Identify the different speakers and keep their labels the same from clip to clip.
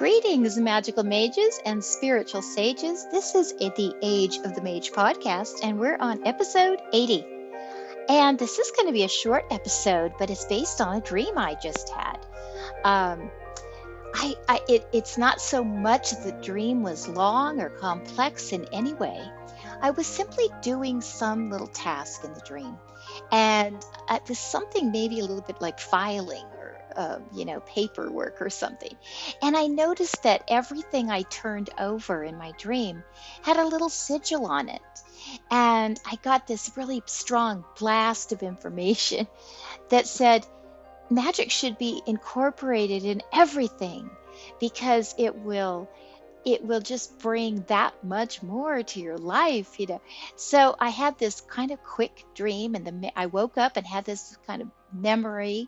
Speaker 1: Greetings, magical mages and spiritual sages. This is the Age of the Mage podcast, and we're on episode 80. And this is going to be a short episode, but it's based on a dream I just had. Um, it's not so much the dream was long or complex in any way. I was simply doing some little task in the dream, and it was something maybe a little bit like filing or paperwork or something. And I noticed that everything I turned over in my dream had a little sigil on it, and I got this really strong blast of information that said magic should be incorporated in everything because it will just bring that much more to your life. So I had this kind of quick dream, and I woke up and had this kind of memory,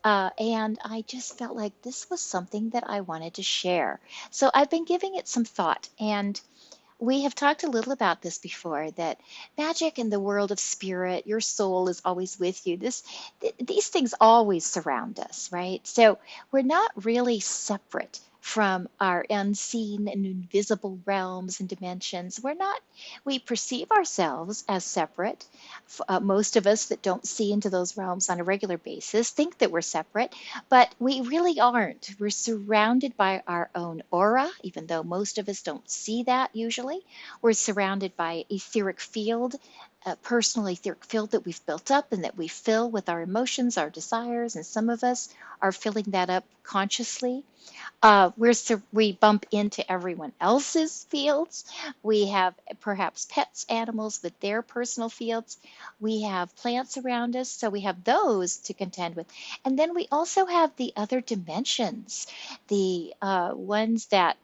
Speaker 1: and I just felt like this was something that I wanted to share. So I've been giving it some thought, and we have talked a little about this before, that magic in the world of spirit, your soul is always with you. These things always surround us, right? So we're not really separate from our unseen and invisible realms and dimensions. We perceive ourselves as separate. Most of us that don't see into those realms on a regular basis think that we're separate, but we really aren't. We're surrounded by our own aura, even though most of us don't see that usually. We're surrounded by etheric field, a personal etheric field that we've built up and that we fill with our emotions, our desires, and some of us are filling that up consciously. We bump into everyone else's fields. We have perhaps pets, animals with their personal fields. We have plants around us, so we have those to contend with. And then we also have the other dimensions, the ones that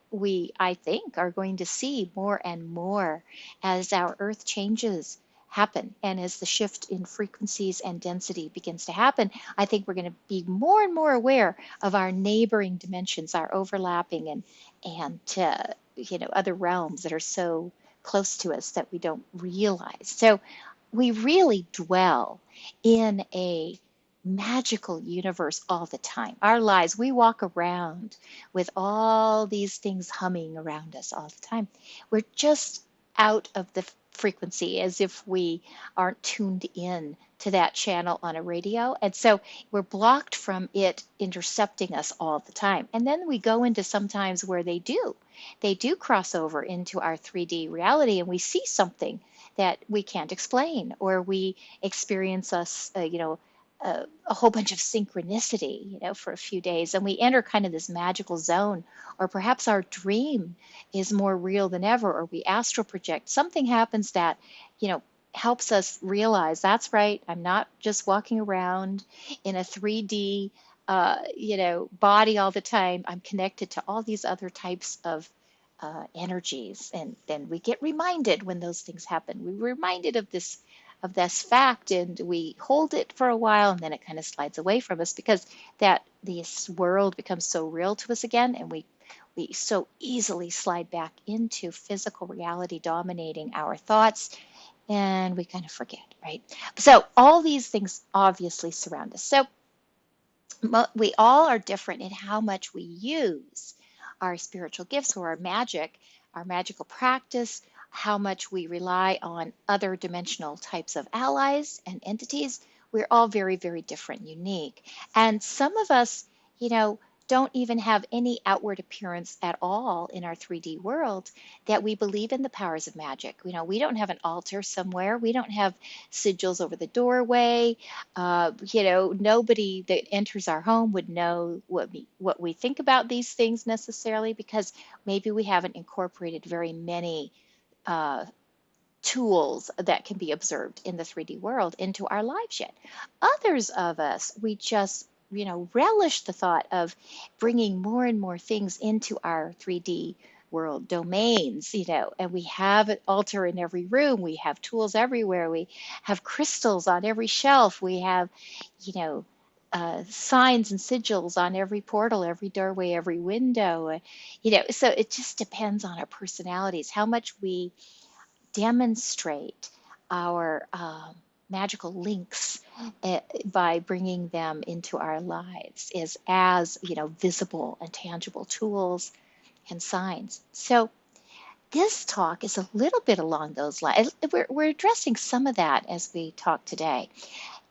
Speaker 1: I think, are going to see more and more as our Earth changes happen, and as the shift in frequencies and density begins to happen. I think we're going to be more and more aware of our neighboring dimensions, our overlapping and other realms that are so close to us that we don't realize. So we really dwell in a magical universe all the time. Our lives, we walk around with all these things humming around us all the time. We're just out of the frequency, as if we aren't tuned in to that channel on a radio. And so we're blocked from it intercepting us all the time. And then we go into sometimes where they do cross over into our 3D reality, and we see something that we can't explain, or we experience a whole bunch of synchronicity, for a few days, and we enter kind of this magical zone, or perhaps our dream is more real than ever, or we astral project. Something happens that, helps us realize that's right. I'm not just walking around in a 3D, body all the time. I'm connected to all these other types of energies, and then we get reminded when those things happen. We're reminded of this fact, and we hold it for a while, and then it kind of slides away from us because that this world becomes so real to us again, and we so easily slide back into physical reality dominating our thoughts, and we kind of forget, right? So all these things obviously surround us. So we all are different in how much we use our spiritual gifts or our magic, our magical practice, how much we rely on other dimensional types of allies and entities. We're all very, very different, unique. And some of us, don't even have any outward appearance at all in our 3D world, that we believe in the powers of magic. We don't have an altar somewhere. We don't have sigils over the doorway. Nobody that enters our home would know what we think about these things necessarily, because maybe we haven't incorporated very many tools that can be observed in the 3D world into our lives yet. Others of us, we just, relish the thought of bringing more and more things into our 3D world domains, and we have an altar in every room. We have tools everywhere. We have crystals on every shelf. We have, signs and sigils on every portal, every doorway, every window. So it just depends on our personalities, how much we demonstrate our magical links by bringing them into our lives is as visible and tangible tools and signs. So this talk is a little bit along those lines. We're addressing some of that as we talk today.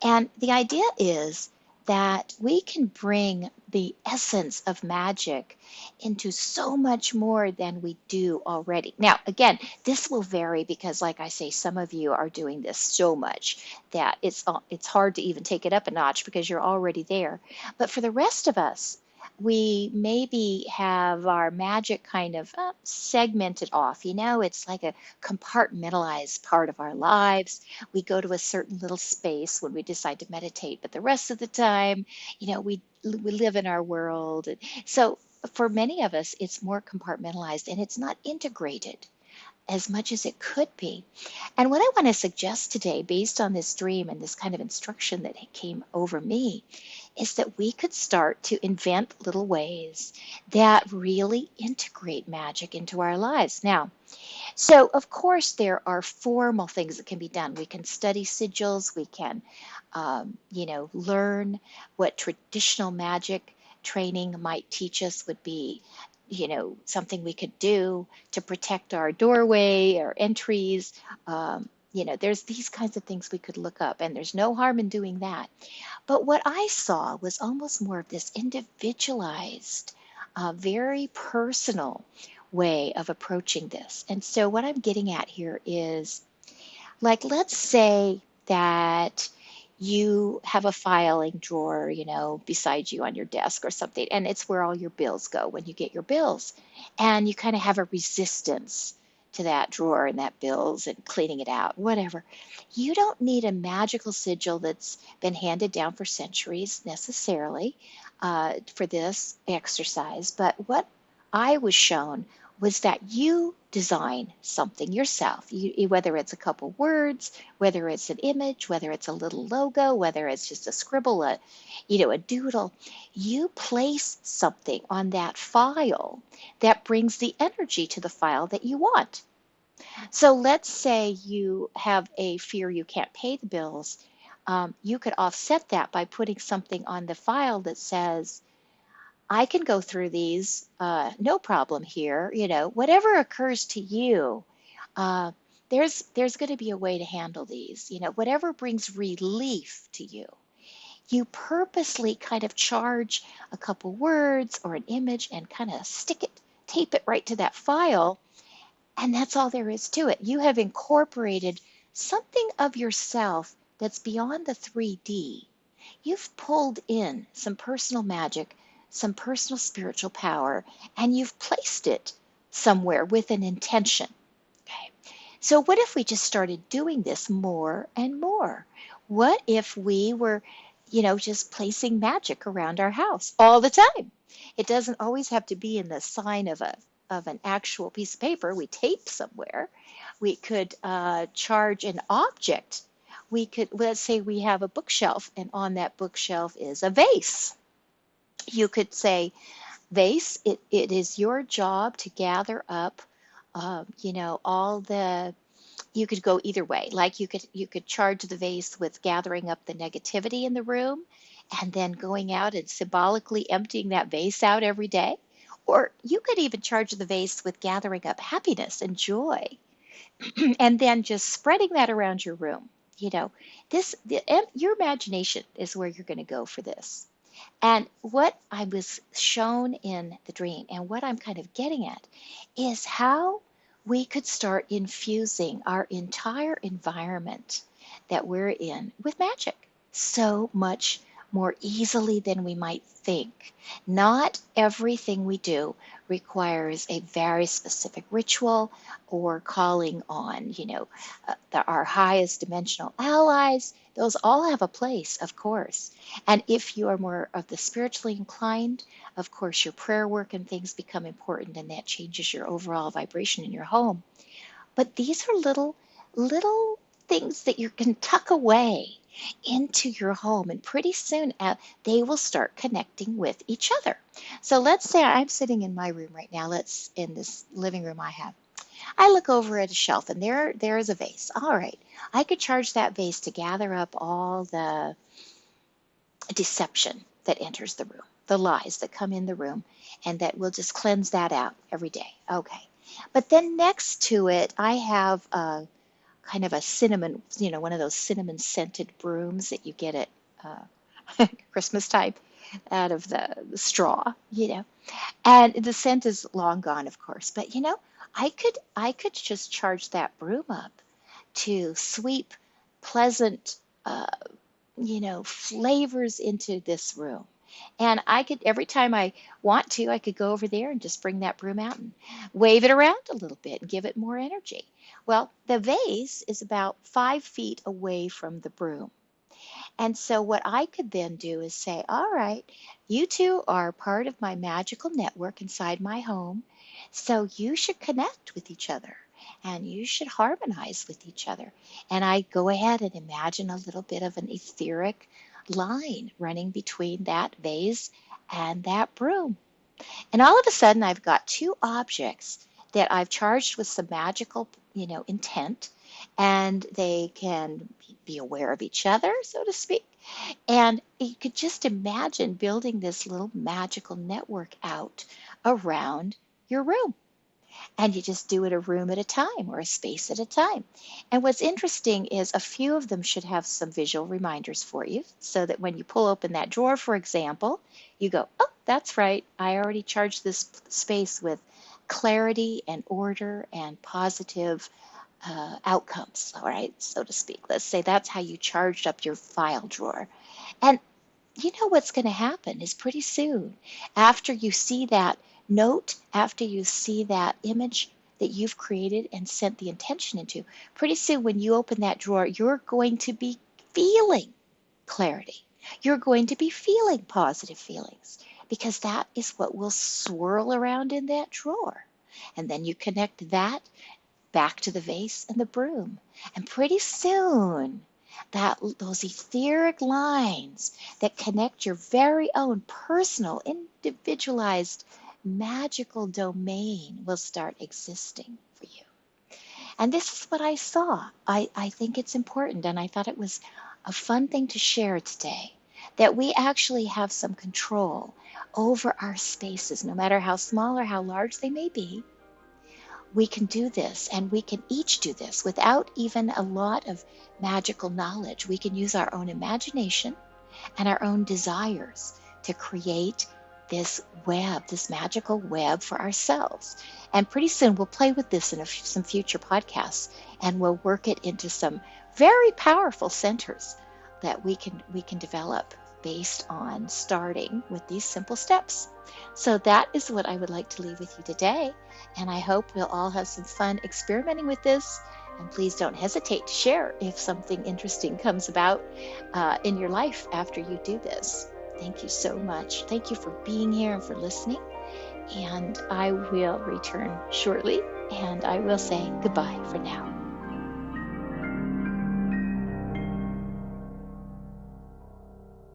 Speaker 1: And the idea is that we can bring the essence of magic into so much more than we do already. Now, again, this will vary because, like I say, some of you are doing this so much that it's hard to even take it up a notch because you're already there. But for the rest of us, we maybe have our magic kind of segmented off. It's like a compartmentalized part of our lives. We go to a certain little space when we decide to meditate, but the rest of the time, we live in our world. So for many of us, it's more compartmentalized and it's not integrated as much as it could be. And what I want to suggest today, based on this dream and this kind of instruction that came over me, is that we could start to invent little ways that really integrate magic into our lives. Now, so, of course, there are formal things that can be done. We can study sigils. We can, learn what traditional magic training might teach us would be, something we could do to protect our doorway, our entries. There's these kinds of things we could look up, and there's no harm in doing that. But what I saw was almost more of this individualized, very personal way of approaching this. And so what I'm getting at here is, like, let's say that you have a filing drawer, beside you on your desk or something, and it's where all your bills go when you get your bills. And you kind of have a resistance to that drawer and that bills and cleaning it out, whatever. You don't need a magical sigil that's been handed down for centuries necessarily for this exercise. But what I was shown was that you design something yourself, whether it's a couple words, whether it's an image, whether it's a little logo, whether it's just a scribble, a doodle. You place something on that file that brings the energy to the file that you want. So let's say you have a fear you can't pay the bills. You could offset that by putting something on the file that says, I can go through these, no problem here. Whatever occurs to you, uh, there's going to be a way to handle these. Whatever brings relief to you. You purposely kind of charge a couple words or an image and kind of tape it right to that file, and that's all there is to it. You have incorporated something of yourself that's beyond the 3D. You've pulled in some personal magic, some personal spiritual power, and you've placed it somewhere with an intention. Okay. So what if we just started doing this more and more? What if we were, just placing magic around our house all the time? It doesn't always have to be in the sign of an actual piece of paper we tape somewhere. We could charge an object. Let's say we have a bookshelf, and on that bookshelf is a vase. You could say, vase, it is your job to gather up, all the, you could go either way. Like you could charge the vase with gathering up the negativity in the room and then going out and symbolically emptying that vase out every day. Or you could even charge the vase with gathering up happiness and joy and then just spreading that around your room. Your imagination is where you're going to go for this. And what I was shown in the dream and what I'm kind of getting at is how we could start infusing our entire environment that we're in with magic so much more easily than we might think. Not everything we do requires a very specific ritual or calling on, our highest dimensional allies. Those all have a place, of course. And if you are more of the spiritually inclined, of course, your prayer work and things become important, and that changes your overall vibration in your home. But these are little things that you can tuck away into your home, and pretty soon they will start connecting with each other. So let's say I'm sitting in my room right now. In this living room I look over at a shelf, and there is a vase. All right, I could charge that vase to gather up all the deception that enters the room, the lies that come in the room, and that we'll just cleanse that out every day. Okay. But then next to it, I have kind of a cinnamon, one of those cinnamon scented brooms that you get at Christmas time out of the straw. And the scent is long gone, of course. But I could just charge that broom up to sweep pleasant, uh, flavors into this room. And I could, every time I want to, I could go over there and just bring that broom out and wave it around a little bit and give it more energy. Well, the vase is about 5 feet away from the broom. And so what I could then do is say, all right, you two are part of my magical network inside my home, so you should connect with each other and you should harmonize with each other. And I go ahead and imagine a little bit of an etheric line running between that vase and that broom. And all of a sudden, I've got two objects that I've charged with some magical, intent, and they can be aware of each other, so to speak. And you could just imagine building this little magical network out around your room. And you just do it a room at a time or a space at a time. And what's interesting is a few of them should have some visual reminders for you so that when you pull open that drawer, for example, you go, oh, that's right. I already charged this space with clarity and order and positive outcomes, all right, so to speak. Let's say that's how you charged up your file drawer. And you know what's going to happen is pretty soon, after you see that note, after you see that image that you've created and sent the intention into, pretty soon when you open that drawer, you're going to be feeling clarity. You're going to be feeling positive feelings because that is what will swirl around in that drawer. And then you connect that back to the vase and the broom. And pretty soon, those etheric lines that connect your very own personal, individualized, magical domain will start existing for you. And this is what I saw. I think it's important, and I thought it was a fun thing to share today, that we actually have some control over our spaces, no matter how small or how large they may be. We can do this, and we can each do this without even a lot of magical knowledge. We can use our own imagination and our own desires to create this web, this magical web for ourselves. And pretty soon we'll play with this in some future podcasts, and we'll work it into some very powerful centers that we can develop based on starting with these simple steps. So that is what I would like to leave with you today. And I hope we'll all have some fun experimenting with this. And please don't hesitate to share if something interesting comes about in your life after you do this. Thank you so much. Thank you for being here and for listening. And I will return shortly. And I will say goodbye for now.